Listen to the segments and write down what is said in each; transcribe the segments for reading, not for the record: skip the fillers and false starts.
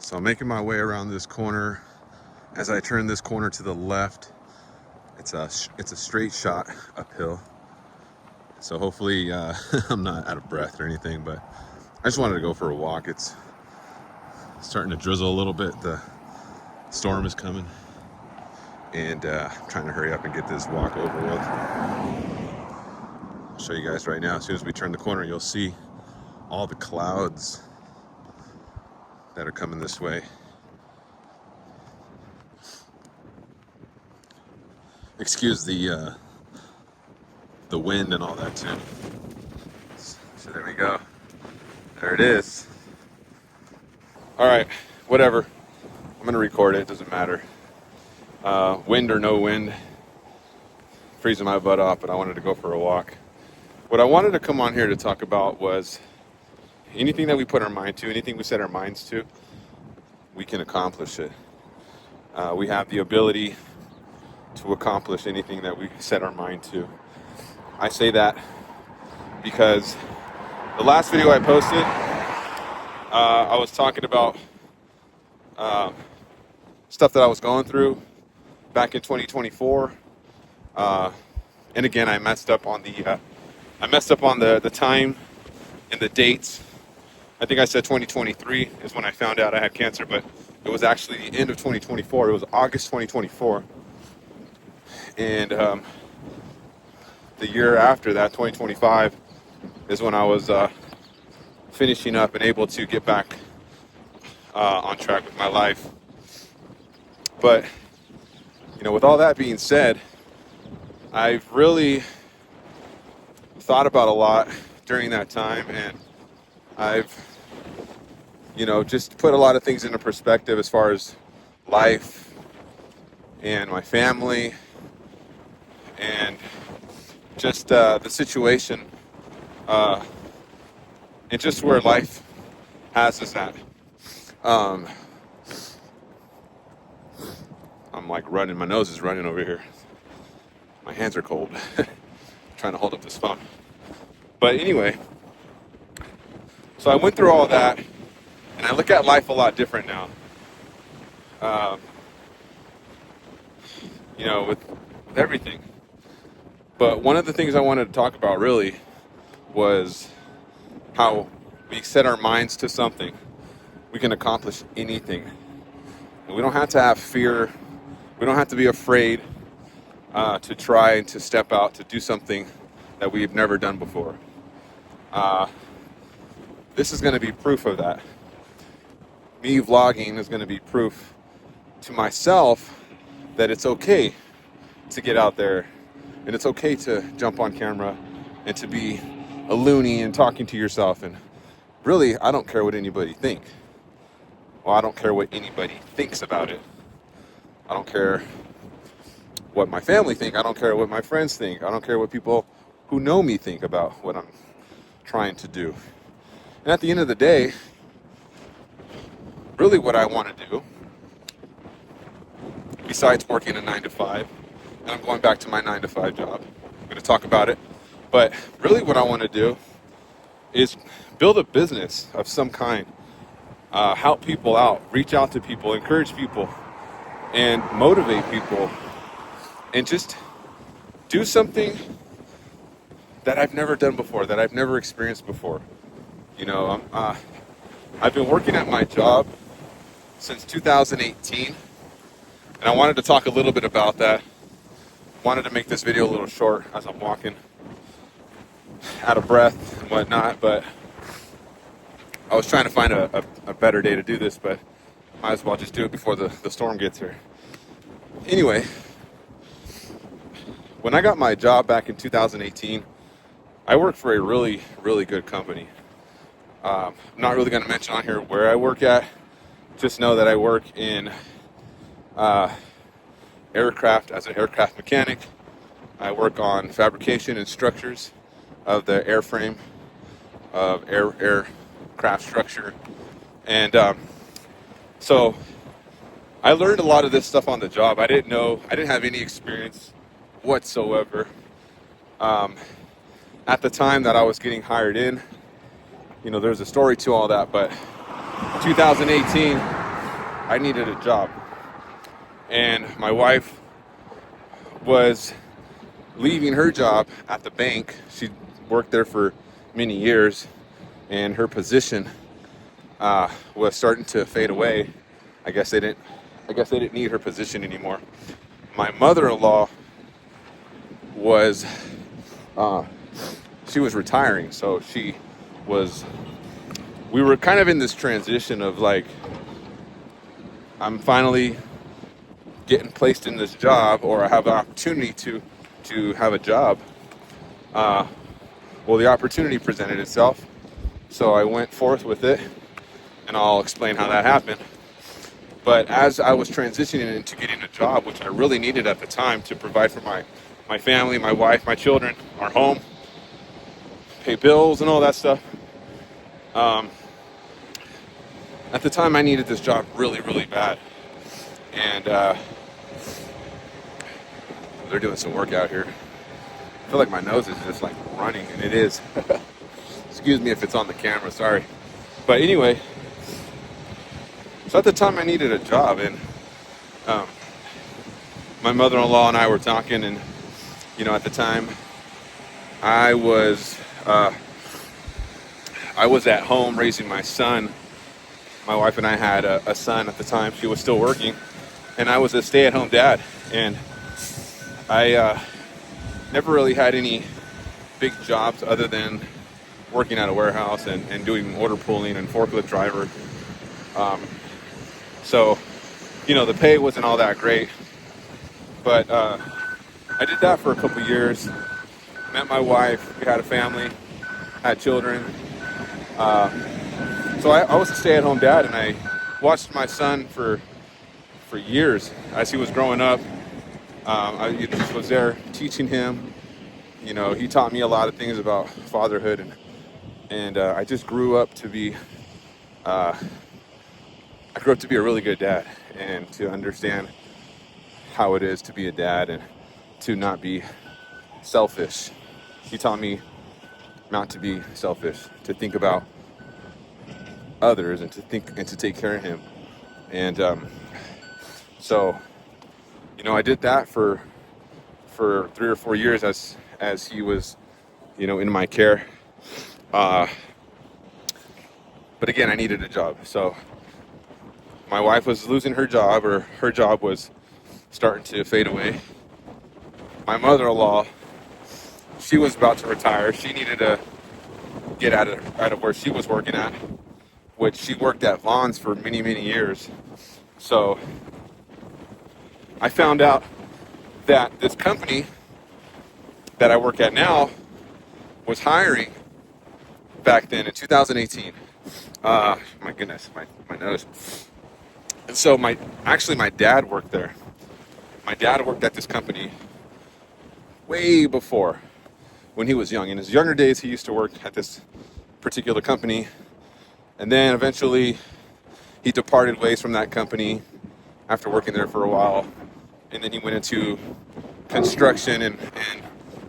So I'm making my way around this corner. As I turn this corner to the left, it's a straight shot uphill. So hopefully I'm not out of breath or anything, but I just wanted to go for a walk. It's starting to drizzle a little bit. The storm is coming, and I'm trying to hurry up and get this walk over with. I'll show you guys right now. As soon as we turn the corner, you'll see all the clouds that are coming this way. Excuse the wind and all that too. So there we go. There it is. All right, whatever. I'm gonna record it. Doesn't matter. Wind or no wind, freezing my butt off. But I wanted to go for a walk. What I wanted to come on here to talk about was anything that we put our mind to, anything we set our minds to, we can accomplish it. We have the ability to accomplish anything that we set our mind to. I say that because the last video I posted, I was talking about stuff that I was going through back in 2024, and again I messed up on the time and the dates. I think I said 2023 is when I found out I had cancer, but it was actually the end of 2024. It was August 2024. And the year after that, 2025, is when I was finishing up and able to get back on track with my life. But, with all that being said, I've really thought about a lot during that time, and I've, just put a lot of things into perspective as far as life and my family and just the situation and just where life has us at. I'm like running, my nose is running over here. My hands are cold. Trying to hold up this phone. But anyway, so I went through all that, and I look at life a lot different now. With everything. But one of the things I wanted to talk about really was how we set our minds to something. We can accomplish anything. And we don't have to have fear. We don't have to be afraid to try and to step out to do something that we've never done before. This is going to be proof of that. Me vlogging is going to be proof to myself that it's okay to get out there, and it's okay to jump on camera and to be a loony and talking to yourself. And really, I don't care what anybody thinks. Well, I don't care what anybody thinks about it. I don't care what my family think. I don't care what my friends think. I don't care what people who know me think about what I'm trying to do. And at the end of the day, really what I want to do, besides working a 9-to-5, and I'm going back to my 9-to-5 job. I'm going to talk about it. But really what I want to do is build a business of some kind. Help people out, reach out to people, encourage people, and motivate people. And just do something that I've never done before, that I've never experienced before. I've been working at my job since 2018. And I wanted to talk a little bit about that. Wanted to make this video a little short as I'm walking, out of breath and whatnot, but I was trying to find a better day to do this, but might as well just do it before the storm gets here. Anyway, when I got my job back in 2018, I worked for a really, really good company. I'm not really going to mention on here where I work at. Just know that I work in aircraft as an aircraft mechanic. I work on fabrication and structures of the airframe of aircraft structure. And so I learned a lot of this stuff on the job. I didn't have any experience whatsoever. At the time that I was getting hired in, there's a story to all that, but 2018, I needed a job. And my wife was leaving her job at the bank. She worked there for many years, and her position was starting to fade away. I guess they didn't need her position anymore. My mother-in-law was she was retiring, so we were kind of in this transition of like, I'm finally getting placed in this job, or I have an opportunity to have a job. Well, the opportunity presented itself, so I went forth with it, and I'll explain how that happened. But as I was transitioning into getting a job, which I really needed at the time to provide for my family, my wife, my children, our home, pay bills and all that stuff, at the time I needed this job really, really bad. And they're doing some work out here. I feel like my nose is just like running, and it is. Excuse me if it's on the camera, sorry. But anyway, so at the time I needed a job, and my mother-in-law and I were talking, and at the time I was at home raising my son. My wife and I had a son at the time. She was still working, and I was a stay-at-home dad, and I never really had any big jobs other than working at a warehouse and doing order pulling and forklift driver. So, the pay wasn't all that great, but I did that for a couple years. Met my wife, we had a family, had children. So I was a stay-at-home dad, and I watched my son for years as he was growing up. I was there teaching him. He taught me a lot of things about fatherhood, and I just grew up to be a really good dad, and to understand how it is to be a dad and to not be selfish. He taught me not to be selfish, to think about others and to take care of him. And so I did that for 3 or 4 years as he was in my care. But again, I needed a job. So my wife was losing her job, or her job was starting to fade away. My mother-in-law, she was about to retire. She needed to get out of where she was working at, which she worked at Vaughn's for many, many years. So I found out that this company that I work at now was hiring back then in 2018. My goodness, my nose. And so my dad worked there. My dad worked at this company way before, when he was young. In his younger days, he used to work at this particular company. And then eventually he departed ways from that company after working there for a while. And then he went into construction and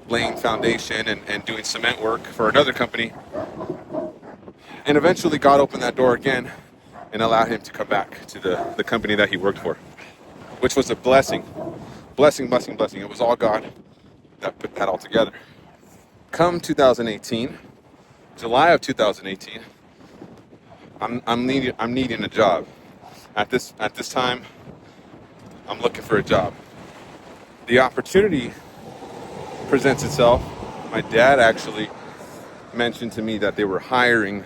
laying foundation and doing cement work for another company. And eventually God opened that door again and allowed him to come back to the company that he worked for, which was a blessing. Blessing. It was all God that put that all together. Come 2018, July of 2018, I'm needing a job. At this time, I'm looking for a job. The opportunity presents itself. My dad actually mentioned to me that they were hiring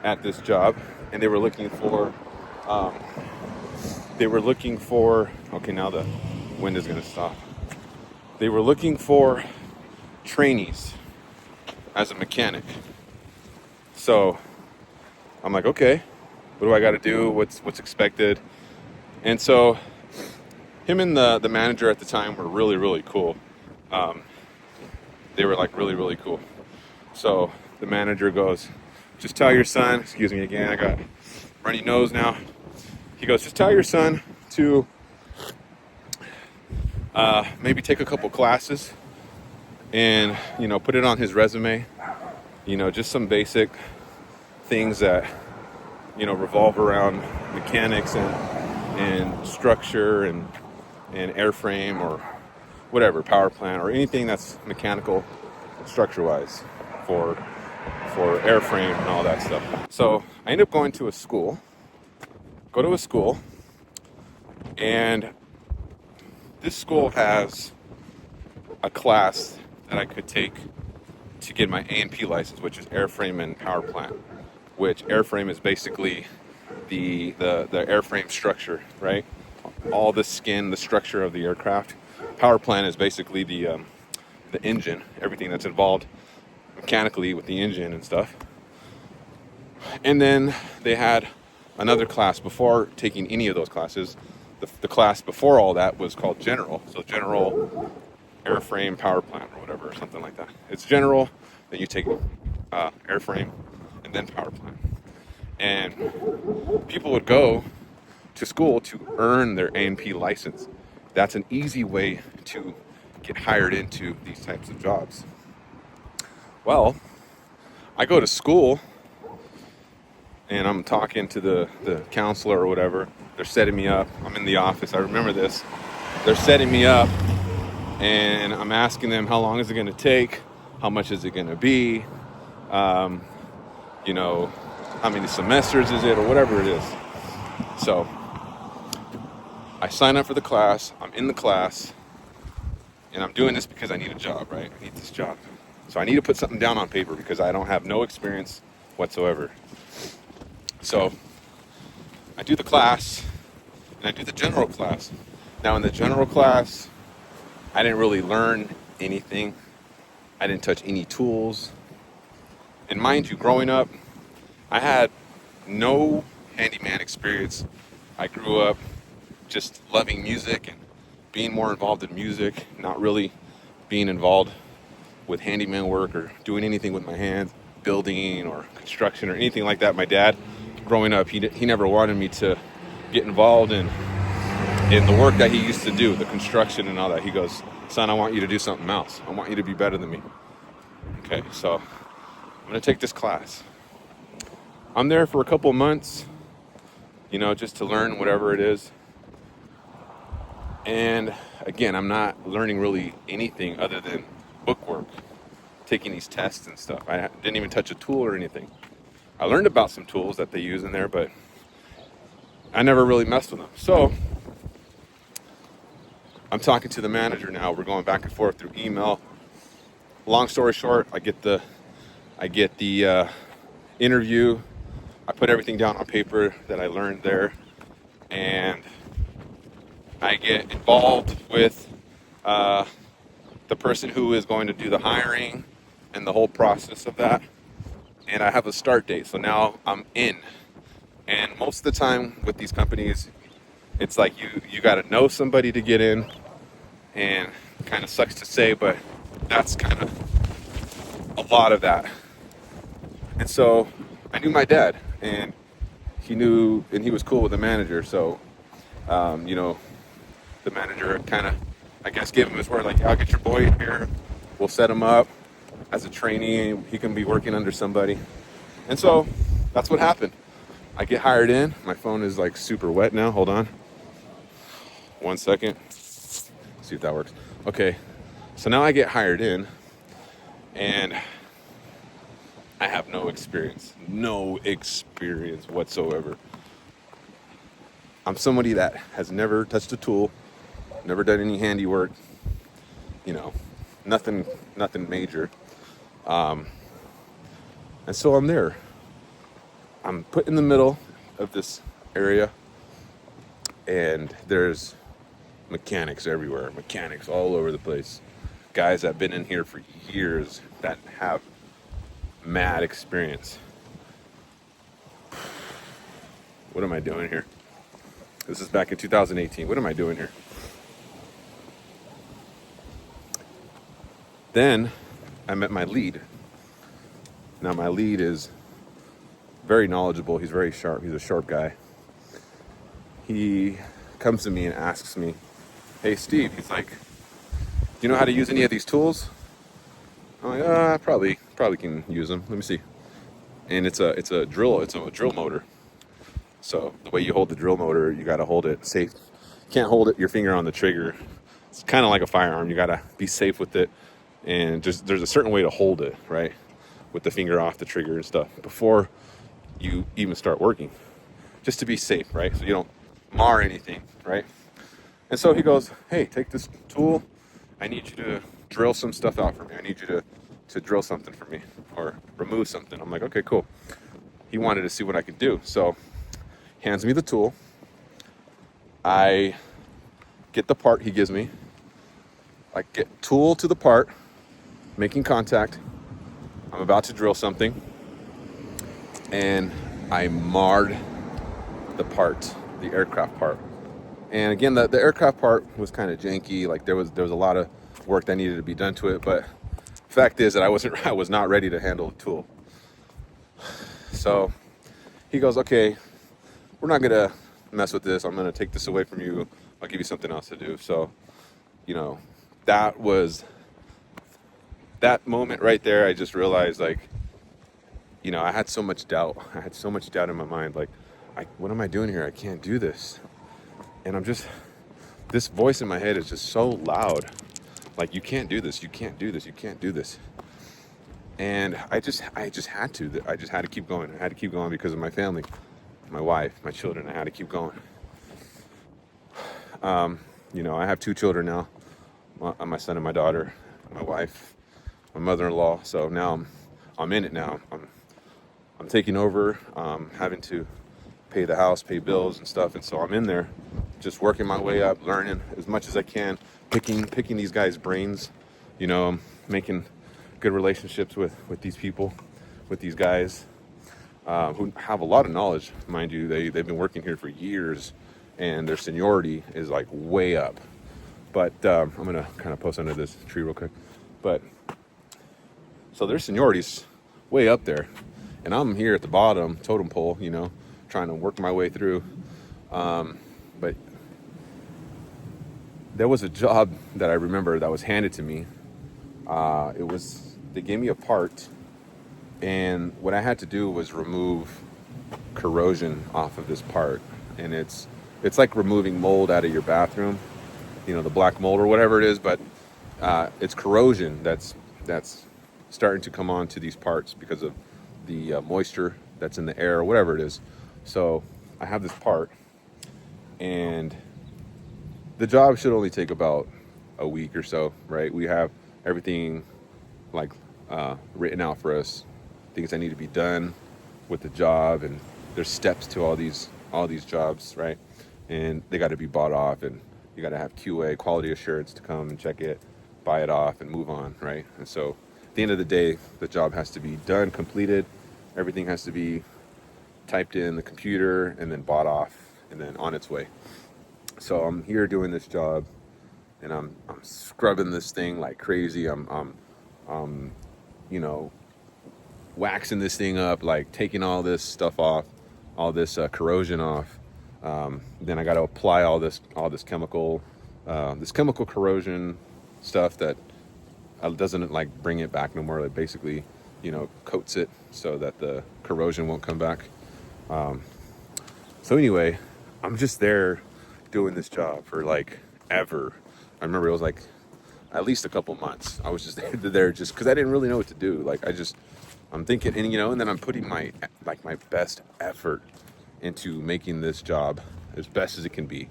at this job, and they were looking for. Okay, now the wind is going to stop. They were looking for trainees as a mechanic. So I'm like, okay, what do I got to do? What's expected? And so him and the manager at the time were really, really cool. They were like really, really cool. So the manager goes, just tell your son, excuse me again, I got runny nose now. He goes, just tell your son to maybe take a couple classes and, put it on his resume. Just some basic things that, revolve around mechanics and structure and airframe or whatever, power plant or anything that's mechanical structure-wise for airframe and all that stuff. So I ended up going to a school, and this school has a class that I could take to get my A&P license, which is airframe and power plant, which airframe is basically the airframe structure, right? All the skin, the structure of the aircraft. Power plant is basically the engine, everything that's involved mechanically with the engine and stuff. And then they had another class before taking any of those classes. The class before all that was called general. So general airframe power plant or whatever, or something like that. It's general, then you take airframe and then power plant. And people would go to school to earn their A&P license. That's an easy way to get hired into these types of jobs. Well, I go to school and I'm talking to the counselor or whatever. They're setting me up. I'm in the office. I remember this. They're setting me up and I'm asking them, how long is it going to take? How much is it going to be? You know, how many semesters is it or whatever it is. So I sign up for the class. I'm in the class and I'm doing this because I need a job, right? I need this job. So I need to put something down on paper because I don't have no experience whatsoever. So I do the class and I do the general class. Now in the general class, I didn't really learn anything. I didn't touch any tools. And mind you, growing up, I had no handyman experience. I grew up just loving music and being more involved in music, not really being involved with handyman work or doing anything with my hands, building or construction or anything like that. My dad, growing up, he never wanted me to get involved in the work that he used to do, the construction and all that. He goes, son, I want you to do something else. I want you to be better than me. Okay, so I'm going to take this class. I'm there for a couple months, you know, just to learn whatever it is. And again, I'm not learning really anything other than bookwork, taking these tests and stuff. I didn't even touch a tool or anything. I learned about some tools that they use in there, but I never really messed with them. So I'm talking to the manager now. We're going back and forth through email. Long story short, I get the interview. I put everything down on paper that I learned there, and I get involved with the person who is going to do the hiring and the whole process of that. And I have a start date. So now I'm in. And most of the time with these companies, it's like you got to know somebody to get in. And kind of sucks to say, but that's kind of a lot of that. And so I knew my dad, and he knew, and he was cool with the manager. So, you know, the manager kind of, I guess, gave him his word, like, I'll get your boy in here. We'll set him up as a trainee. He can be working under somebody. And so that's what happened. I get hired in. My phone is like super wet now. Hold on. 1 second. See if that works. Okay. So now I get hired in, and I have no experience whatsoever. I'm somebody that has never touched a tool, never done any handiwork, you know, nothing major. And so I'm there. I'm put in the middle of this area, and there's mechanics everywhere, mechanics all over the place. Guys that have been in here for years that have mad experience. What am I doing here? This is back in 2018. What am I doing here? Then I met my lead. Now my lead is very knowledgeable. He's very sharp. He's a sharp guy. He comes to me and asks me, hey, Steve, he's like, do you know how to use any of these tools? I'm like, I probably can use them. Let me see. And it's a drill motor. So the way you hold the drill motor, you got to hold it safe. You can't hold your finger on the trigger. It's kind of like a firearm. You got to be safe with it, and just there's a certain way to hold it, right, with the finger off the trigger and stuff before you even start working, just to be safe, right? So you don't mar anything, right? And so he goes, hey, take this tool. I need you to drill some stuff out for me. I need you to drill something for me or remove something. I'm like, okay, cool. He wanted to see what I could do. So he hands me the tool. I get the part he gives me. I get tool to the part, making contact. I'm about to drill something. And I marred the part, the aircraft part. And again, the aircraft part was kind of janky. Like there was a lot of work that needed to be done to it. But the fact is that I was not ready to handle the tool. So he goes, okay, we're not gonna mess with this. I'm gonna take this away from you. I'll give you something else to do. So, that moment right there. I just realized, like, I had so much doubt. I had so much doubt in my mind. Like, what am I doing here? I can't do this. And this voice in my head is just so loud. Like, you can't do this. You can't do this. You can't do this. And I just had to. I just had to keep going. I had to keep going because of my family, my wife, my children. I had to keep going. I have 2 children now, my son and my daughter, my wife, my mother-in-law. So now I'm in it now. I'm taking over, having to pay the house, pay bills and stuff. And so I'm in there just working my way up, learning as much as I can, picking these guys' brains, making good relationships with these people, with these guys who have a lot of knowledge, mind you. They've been working here for years, and their seniority is like way up. But I'm gonna kind of post under this tree real quick. But so their seniority's way up there, and I'm here at the bottom, totem pole, trying to work my way through. But there was a job that I remember that was handed to me. They gave me a part, and what I had to do was remove corrosion off of this part. And it's like removing mold out of your bathroom, the black mold or whatever it is, but it's corrosion that's starting to come onto these parts because of the moisture that's in the air or whatever it is. So I have this part, and the job should only take about a week or so, right? We have everything like written out for us, things that need to be done with the job, and there's steps to all these jobs, right? And they got to be bought off, and you got to have QA, quality assurance, to come and check it, buy it off, and move on, right? And so at the end of the day, the job has to be done, completed. Everything has to be typed in the computer and then bought off and then on its way. So I'm here doing this job, and I'm scrubbing this thing like crazy. I'm waxing this thing up, like taking all this stuff off, all this corrosion off. Then I got to apply all this chemical corrosion stuff that doesn't like bring it back no more. It basically, coats it so that the corrosion won't come back. So anyway, I'm just there doing this job for like ever. I remember it was like at least a couple months. I was just there just because I didn't really know what to do. Like I'm thinking, and then I'm putting my best effort into making this job as best as it can be.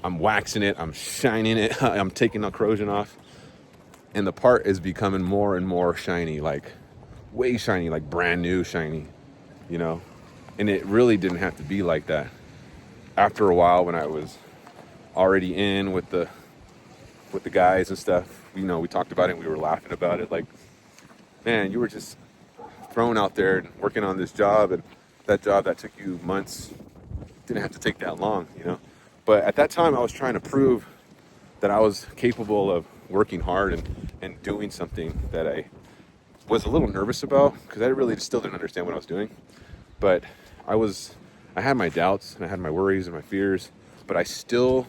I'm waxing it, I'm shining it, I'm taking the corrosion off, and the part is becoming more and more shiny, like way shiny, like brand new shiny, and it really didn't have to be like that. After a while, when I was already in with the guys and stuff, we talked about it and we were laughing about it, like, man, you were just thrown out there and working on this job, and that job that took you months didn't have to take that long, But at that time, I was trying to prove that I was capable of working hard and doing something that I was a little nervous about, because I really still didn't understand what I was doing. But I had my doubts and I had my worries and my fears, but I still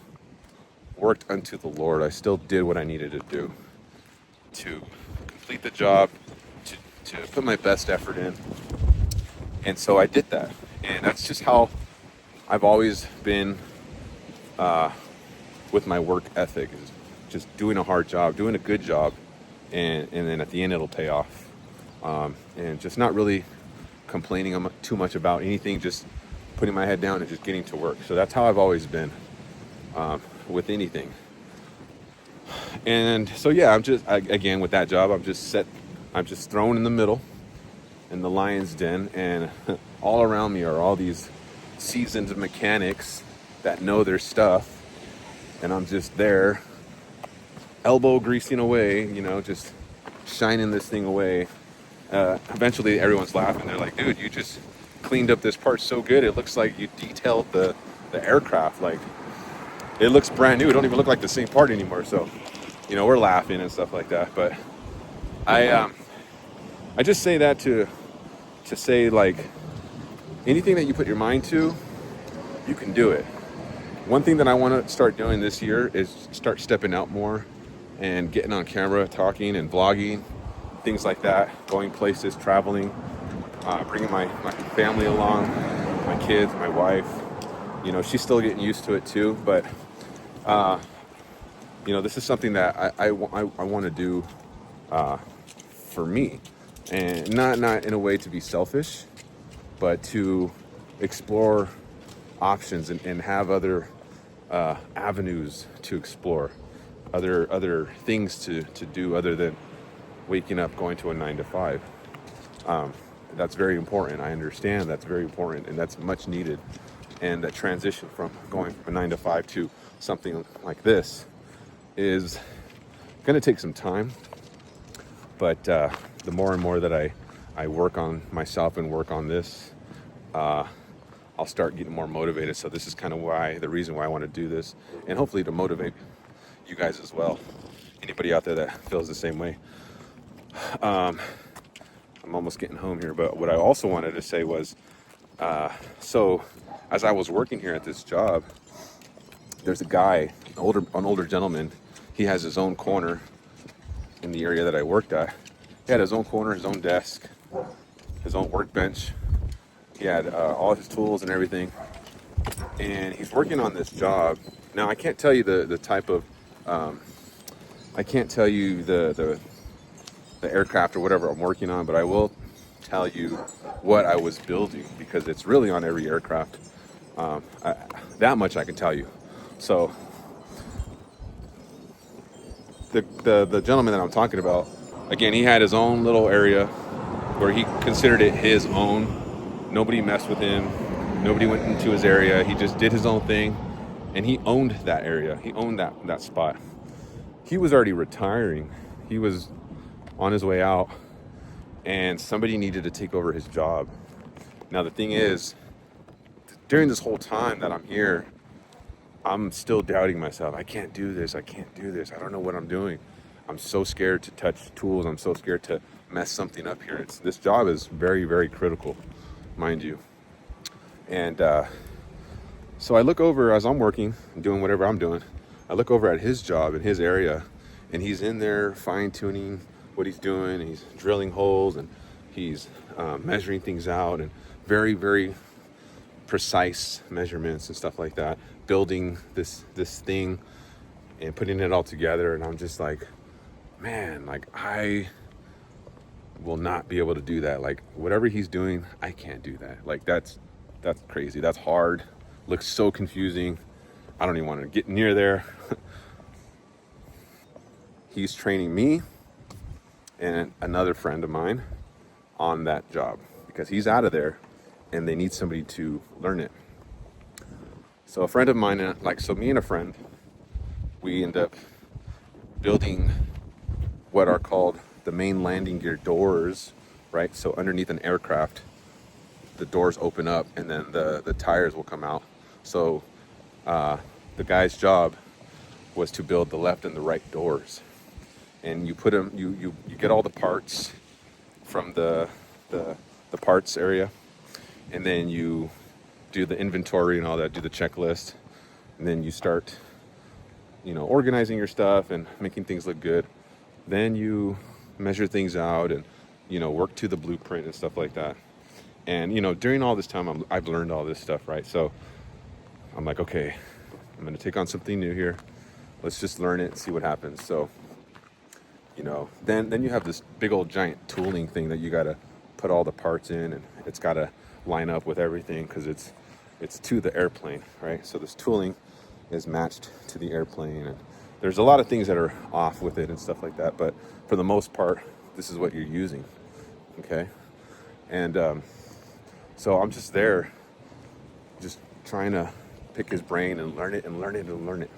worked unto the Lord. I still did what I needed to do to complete the job, to put my best effort in. And so I did that. And that's just how I've always been with my work ethic is just doing a hard job, doing a good job, and then at the end it'll pay off. And just not really complaining too much about anything, just putting my head down and just getting to work. So that's how I've always been with anything. And so yeah, again with that job, I'm just thrown in the middle in the lion's den, and all around me are all these seasoned mechanics that know their stuff, and I'm just there elbow greasing away, just shining this thing away. Eventually everyone's laughing. They're like, dude, you just cleaned up this part so good, it looks like you detailed the aircraft. Like, it looks brand new. It don't even look like the same part anymore. So we're laughing and stuff like that. But I just say that to say, like, anything that you put your mind to, you can do it. One thing that I want to start doing this year is start stepping out more and getting on camera, talking and vlogging, things like that, going places, traveling, bringing my family along, my kids, my wife. She's still getting used to it too, but this is something that I want to do for me, and not in a way to be selfish, but to explore options and have other avenues to explore, other things to do other than waking up, going to a 9 to 5. That's very important. I understand that's very important, and that's much needed. And that transition from going from a 9 to 5 to something like this is going to take some time. But the more and more that I work on myself and work on this, I'll start getting more motivated. So this is kind of the reason why I want to do this, and hopefully to motivate you guys as well. Anybody out there that feels the same way. I'm almost getting home here, but what I also wanted to say was, so as I was working here at this job, there's a guy, an older gentleman. He has his own corner in the area that I worked at. He had his own corner, his own desk, his own workbench. He had all his tools and everything, and he's working on this job. Now, I can't tell you the type of, I can't tell you the aircraft or whatever I'm working on, but I will tell you what I was building, because it's really on every aircraft. That much I can tell you. So the gentleman that I'm talking about, again, he had his own little area where he considered it his own. Nobody messed with him. Nobody went into his area. He just did his own thing, and he owned that area. He owned that spot. He was already retiring. He was on his way out, and somebody needed to take over his job. Now, the thing is, during this whole time that I'm here, I'm still doubting myself. I can't do this. I can't do this. I don't know what I'm doing. I'm so scared to touch tools. I'm so scared to mess something up here. This job is very, very critical, mind you. And so I look over as I'm working, doing whatever I'm doing. I look over at his job in his area, and he's in there fine-tuning what he's doing. And he's drilling holes, and he's measuring things out, and very, very precise measurements and stuff like that, building this thing and putting it all together. And I'm just like, man, like, I will not be able to do that. Like, whatever he's doing, I can't do that. Like, that's crazy. That's hard. Looks so confusing. I don't even want to get near there. He's training me and another friend of mine on that job because he's out of there and they need somebody to learn it. So a friend of mine, me and a friend, we end up building what are called the main landing gear doors, right? So underneath an aircraft, the doors open up and then the tires will come out. So the guy's job was to build the left and the right doors. And you put them, you get all the parts from the parts area, and then you do the inventory and all that, do the checklist, and then you start, organizing your stuff and making things look good. Then you measure things out and, work to the blueprint and stuff like that. And, during all this time, I've learned all this stuff, right? So I'm like, okay, I'm gonna take on something new here. Let's just learn it and see what happens. So, then you have this big old giant tooling thing that you gotta put all the parts in, and it's gotta line up with everything because it's to the airplane, right? So this tooling is matched to the airplane, and there's a lot of things that are off with it and stuff like that. But for the most part, this is what you're using, okay? And so I'm just there, just trying to pick his brain and learn it and learn it and learn it.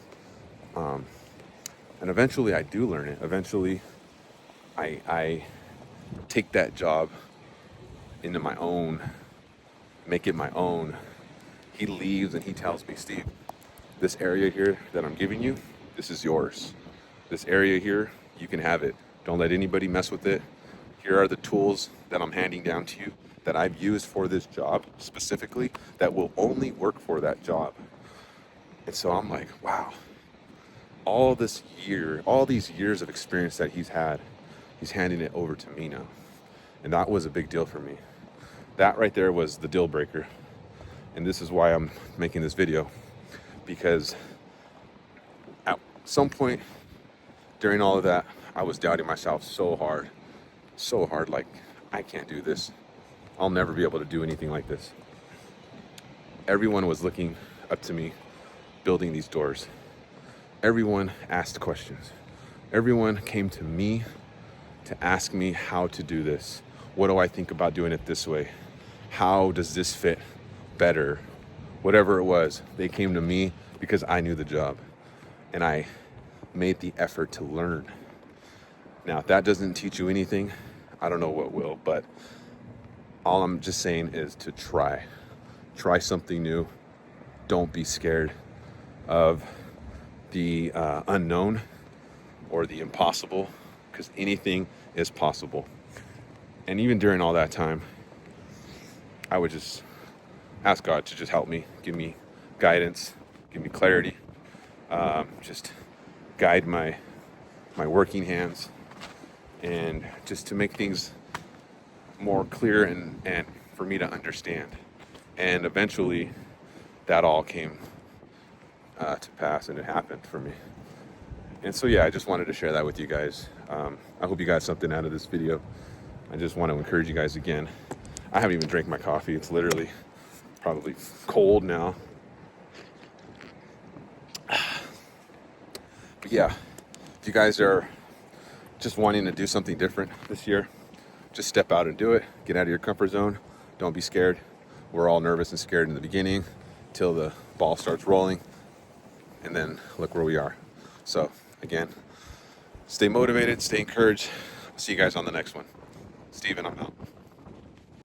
And eventually I do learn it. Eventually I take that job into my own, make it my own. He leaves and he tells me, Steve, this area here that I'm giving you, this is yours. This area here, you can have it. Don't let anybody mess with it. Here are the tools that I'm handing down to you that I've used for this job specifically that will only work for that job. And so I'm like, wow, all these years of experience that he's had, he's handing it over to me now. And that was a big deal for me. That right there was the deal breaker. And this is why I'm making this video, because at some point during all of that, I was doubting myself so hard, like, I can't do this. I'll never be able to do anything like this. Everyone was looking up to me building these doors. Everyone asked questions. Everyone came to me to ask me how to do this. What do I think about doing it this way? How does this fit better? Whatever it was, they came to me because I knew the job and I made the effort to learn. Now, if that doesn't teach you anything, I don't know what will, but all I'm just saying is to try something new. Don't be scared of the unknown or the impossible, because anything is possible. And even during all that time, I would just ask God to just help me, give me guidance, give me clarity, just guide my working hands, and just to make things more clear and for me to understand. And eventually that all came to pass, and it happened for me. And so yeah, I just wanted to share that with you guys. I hope you got something out of this video. I just want to encourage you guys again. I haven't even drank my coffee. It's literally probably cold now. But yeah, if you guys are just wanting to do something different this year, just step out and do it. Get out of your comfort zone. Don't be scared. We're all nervous and scared in the beginning till the ball starts rolling, and then look where we are. So again, stay motivated, stay encouraged. See you guys on the next one. Steven, I'm out.